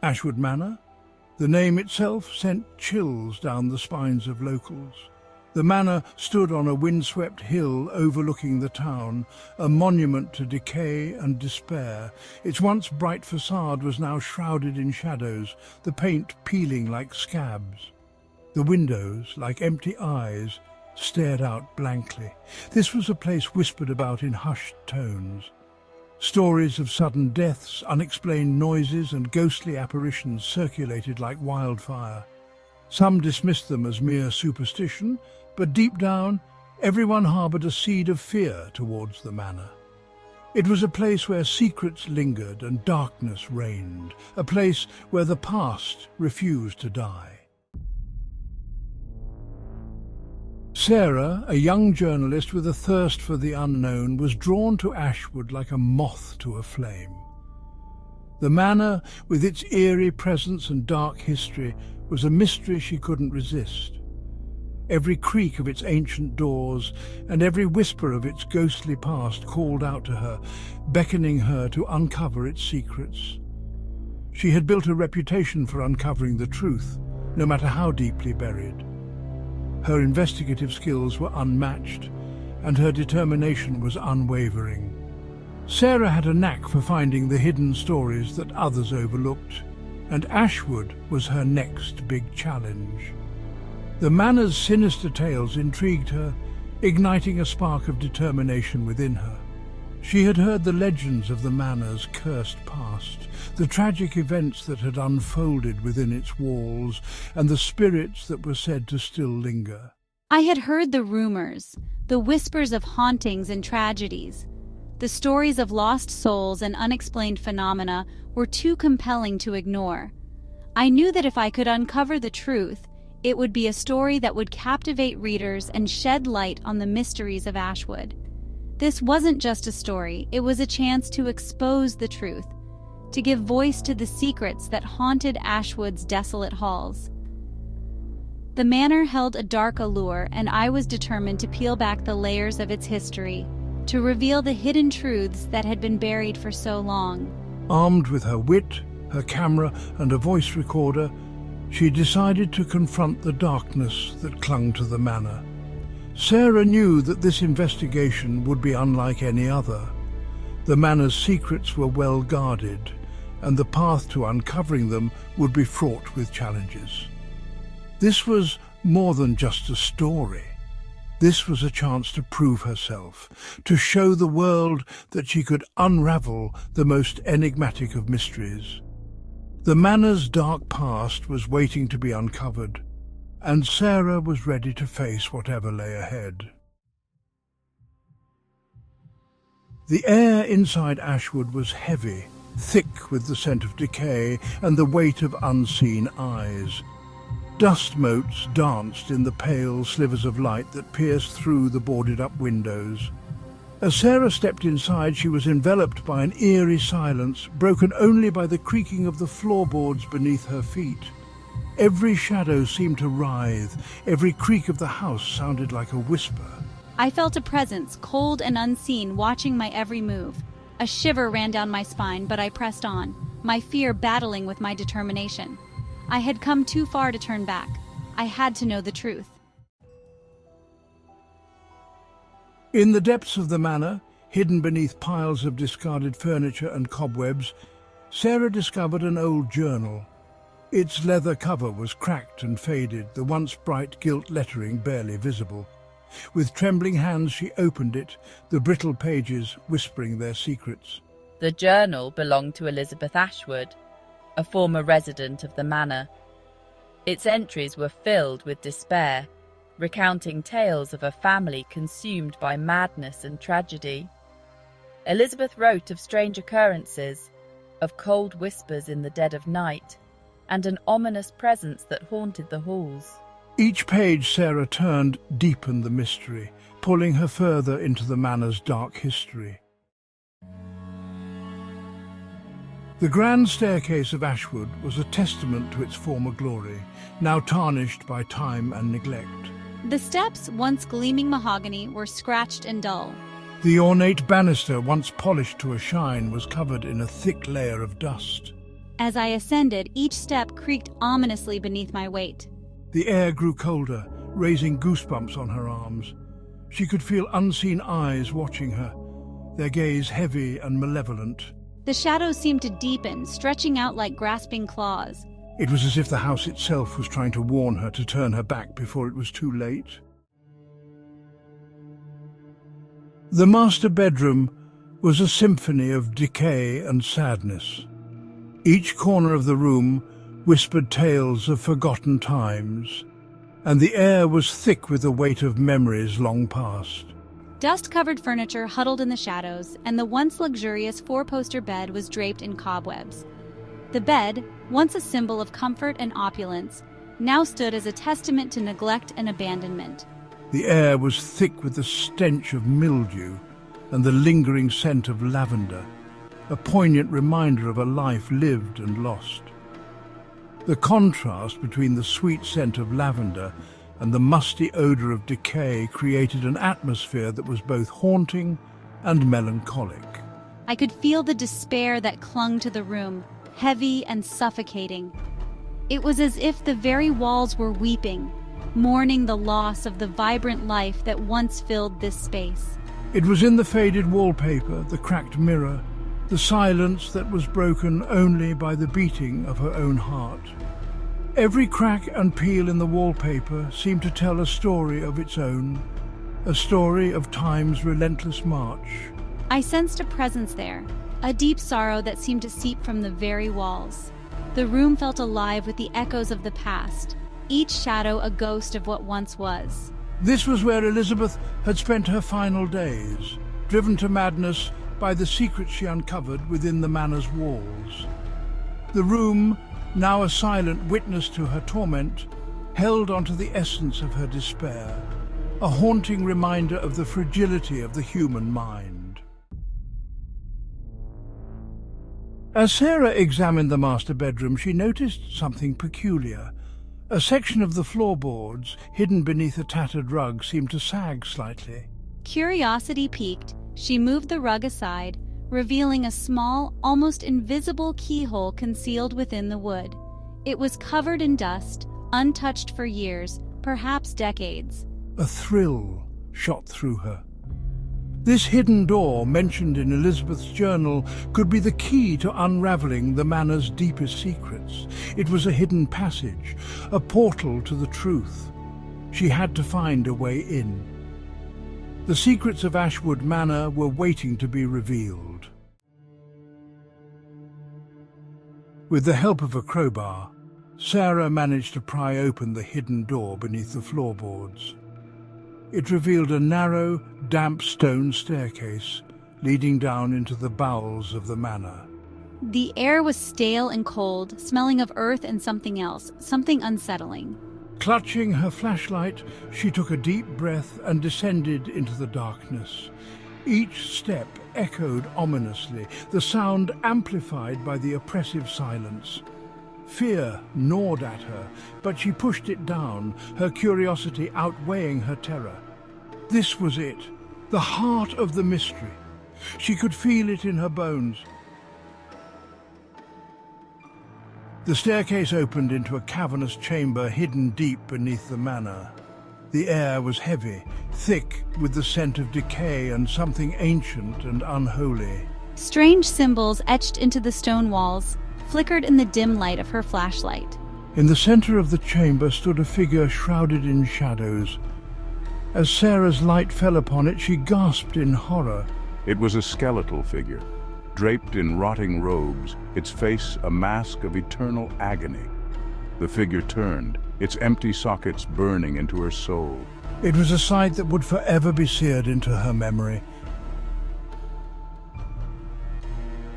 Ashwood Manor? The name itself sent chills down the spines of locals. The manor stood on a windswept hill overlooking the town, a monument to decay and despair. Its once bright facade was now shrouded in shadows, the paint peeling like scabs. The windows, like empty eyes, stared out blankly. This was a place whispered about in hushed tones. Stories of sudden deaths, unexplained noises and ghostly apparitions circulated like wildfire. Some dismissed them as mere superstition, but deep down, everyone harboured a seed of fear towards the manor. It was a place where secrets lingered and darkness reigned, a place where the past refused to die. Sarah, a young journalist with a thirst for the unknown, was drawn to Ashwood like a moth to a flame. The manor, with its eerie presence and dark history, was a mystery she couldn't resist. Every creak of its ancient doors and every whisper of its ghostly past called out to her, beckoning her to uncover its secrets. She had built a reputation for uncovering the truth, no matter how deeply buried. Her investigative skills were unmatched, and her determination was unwavering. Sarah had a knack for finding the hidden stories that others overlooked, and Ashwood was her next big challenge. The manor's sinister tales intrigued her, igniting a spark of determination within her. She had heard the legends of the manor's cursed past, the tragic events that had unfolded within its walls, and the spirits that were said to still linger. I had heard the rumors, the whispers of hauntings and tragedies. The stories of lost souls and unexplained phenomena were too compelling to ignore. I knew that if I could uncover the truth, it would be a story that would captivate readers and shed light on the mysteries of Ashwood. This wasn't just a story, it was a chance to expose the truth, to give voice to the secrets that haunted Ashwood's desolate halls. The manor held a dark allure, and I was determined to peel back the layers of its history, to reveal the hidden truths that had been buried for so long. Armed with her wit, her camera, and a voice recorder, she decided to confront the darkness that clung to the manor. Sarah knew that this investigation would be unlike any other. The manor's secrets were well guarded, and the path to uncovering them would be fraught with challenges. This was more than just a story. This was a chance to prove herself, to show the world that she could unravel the most enigmatic of mysteries. The manor's dark past was waiting to be uncovered, and Sarah was ready to face whatever lay ahead. The air inside Ashwood was heavy, thick with the scent of decay and the weight of unseen eyes. Dust motes danced in the pale slivers of light that pierced through the boarded-up windows. As Sarah stepped inside, she was enveloped by an eerie silence, broken only by the creaking of the floorboards beneath her feet. Every shadow seemed to writhe, every creak of the house sounded like a whisper. I felt a presence, cold and unseen, watching my every move. A shiver ran down my spine, but I pressed on, my fear battling with my determination. I had come too far to turn back. I had to know the truth. In the depths of the manor, hidden beneath piles of discarded furniture and cobwebs, Sarah discovered an old journal. Its leather cover was cracked and faded, the once bright gilt lettering barely visible. With trembling hands she opened it, the brittle pages whispering their secrets. The journal belonged to Elizabeth Ashwood, a former resident of the manor. Its entries were filled with despair, recounting tales of a family consumed by madness and tragedy. Elizabeth wrote of strange occurrences, of cold whispers in the dead of night, and an ominous presence that haunted the halls. Each page Sarah turned deepened the mystery, pulling her further into the manor's dark history. The grand staircase of Ashwood was a testament to its former glory, now tarnished by time and neglect. The steps, once gleaming mahogany, were scratched and dull. The ornate banister, once polished to a shine, was covered in a thick layer of dust. As I ascended, each step creaked ominously beneath my weight. The air grew colder, raising goosebumps on her arms. She could feel unseen eyes watching her, their gaze heavy and malevolent. The shadows seemed to deepen, stretching out like grasping claws. It was as if the house itself was trying to warn her to turn her back before it was too late. The master bedroom was a symphony of decay and sadness. Each corner of the room whispered tales of forgotten times, and the air was thick with the weight of memories long past. Dust-covered furniture huddled in the shadows, and the once luxurious four-poster bed was draped in cobwebs. The bed, once a symbol of comfort and opulence, now stood as a testament to neglect and abandonment. The air was thick with the stench of mildew and the lingering scent of lavender, a poignant reminder of a life lived and lost. The contrast between the sweet scent of lavender and the musty odour of decay created an atmosphere that was both haunting and melancholic. I could feel the despair that clung to the room, heavy and suffocating. It was as if the very walls were weeping, mourning the loss of the vibrant life that once filled this space. It was in the faded wallpaper, the cracked mirror, the silence that was broken only by the beating of her own heart. Every crack and peel in the wallpaper seemed to tell a story of its own, a story of time's relentless march. I sensed a presence there, a deep sorrow that seemed to seep from the very walls. The room felt alive with the echoes of the past, each shadow a ghost of what once was. This was where Elizabeth had spent her final days, driven to madness by the secrets she uncovered within the manor's walls. The room, now a silent witness to her torment, held onto the essence of her despair, a haunting reminder of the fragility of the human mind. As Sarah examined the master bedroom, she noticed something peculiar. A section of the floorboards, hidden beneath a tattered rug, seemed to sag slightly. Curiosity piqued, she moved the rug aside, revealing a small, almost invisible keyhole concealed within the wood. It was covered in dust, untouched for years, perhaps decades. A thrill shot through her. This hidden door, mentioned in Elizabeth's journal, could be the key to unraveling the manor's deepest secrets. It was a hidden passage, a portal to the truth. She had to find a way in. The secrets of Ashwood Manor were waiting to be revealed. With the help of a crowbar, Sarah managed to pry open the hidden door beneath the floorboards. It revealed a narrow, damp stone staircase leading down into the bowels of the manor. The air was stale and cold, smelling of earth and something else, something unsettling. Clutching her flashlight, she took a deep breath and descended into the darkness. Each step echoed ominously, the sound amplified by the oppressive silence. Fear gnawed at her, but she pushed it down, her curiosity outweighing her terror. This was it, the heart of the mystery. She could feel it in her bones. The staircase opened into a cavernous chamber hidden deep beneath the manor. The air was heavy, thick with the scent of decay and something ancient and unholy. Strange symbols etched into the stone walls flickered in the dim light of her flashlight. In the center of the chamber stood a figure shrouded in shadows. As Sarah's light fell upon it, she gasped in horror. It was a skeletal figure, draped in rotting robes, its face a mask of eternal agony. The figure turned, its empty sockets burning into her soul. It was a sight that would forever be seared into her memory.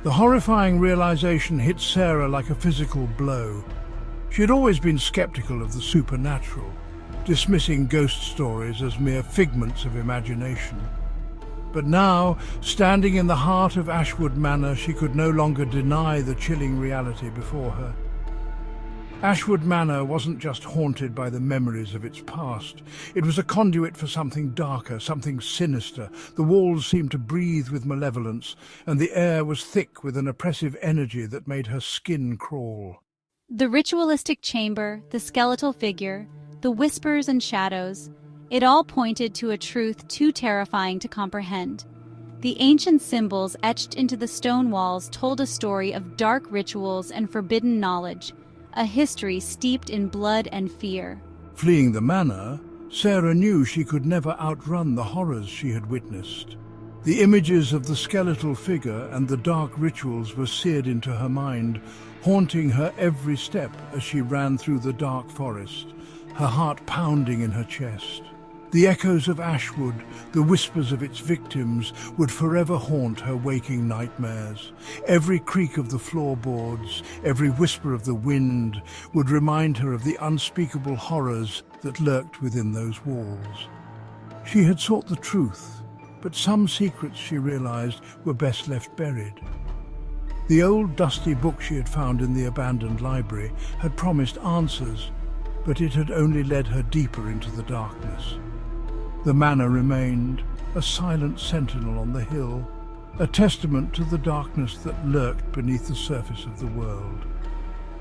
The horrifying realization hit Sarah like a physical blow. She had always been skeptical of the supernatural, dismissing ghost stories as mere figments of imagination. But now, standing in the heart of Ashwood Manor, she could no longer deny the chilling reality before her. Ashwood Manor wasn't just haunted by the memories of its past. It was a conduit for something darker, something sinister. The walls seemed to breathe with malevolence, and the air was thick with an oppressive energy that made her skin crawl. The ritualistic chamber, the skeletal figure, the whispers and shadows, it all pointed to a truth too terrifying to comprehend. The ancient symbols etched into the stone walls told a story of dark rituals and forbidden knowledge, a history steeped in blood and fear. Fleeing the manor, Sarah knew she could never outrun the horrors she had witnessed. The images of the skeletal figure and the dark rituals were seared into her mind, haunting her every step as she ran through the dark forest, her heart pounding in her chest. The echoes of Ashwood, the whispers of its victims, would forever haunt her waking nightmares. Every creak of the floorboards, every whisper of the wind would remind her of the unspeakable horrors that lurked within those walls. She had sought the truth, but some secrets, she realized, were best left buried. The old dusty book she had found in the abandoned library had promised answers, but it had only led her deeper into the darkness. The manor remained, a silent sentinel on the hill, a testament to the darkness that lurked beneath the surface of the world.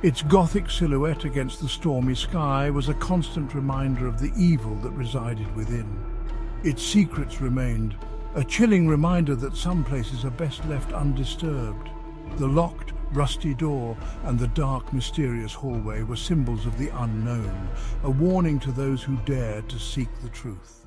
Its Gothic silhouette against the stormy sky was a constant reminder of the evil that resided within. Its secrets remained, a chilling reminder that some places are best left undisturbed. The locked, rusty door and the dark, mysterious hallway were symbols of the unknown, a warning to those who dared to seek the truth.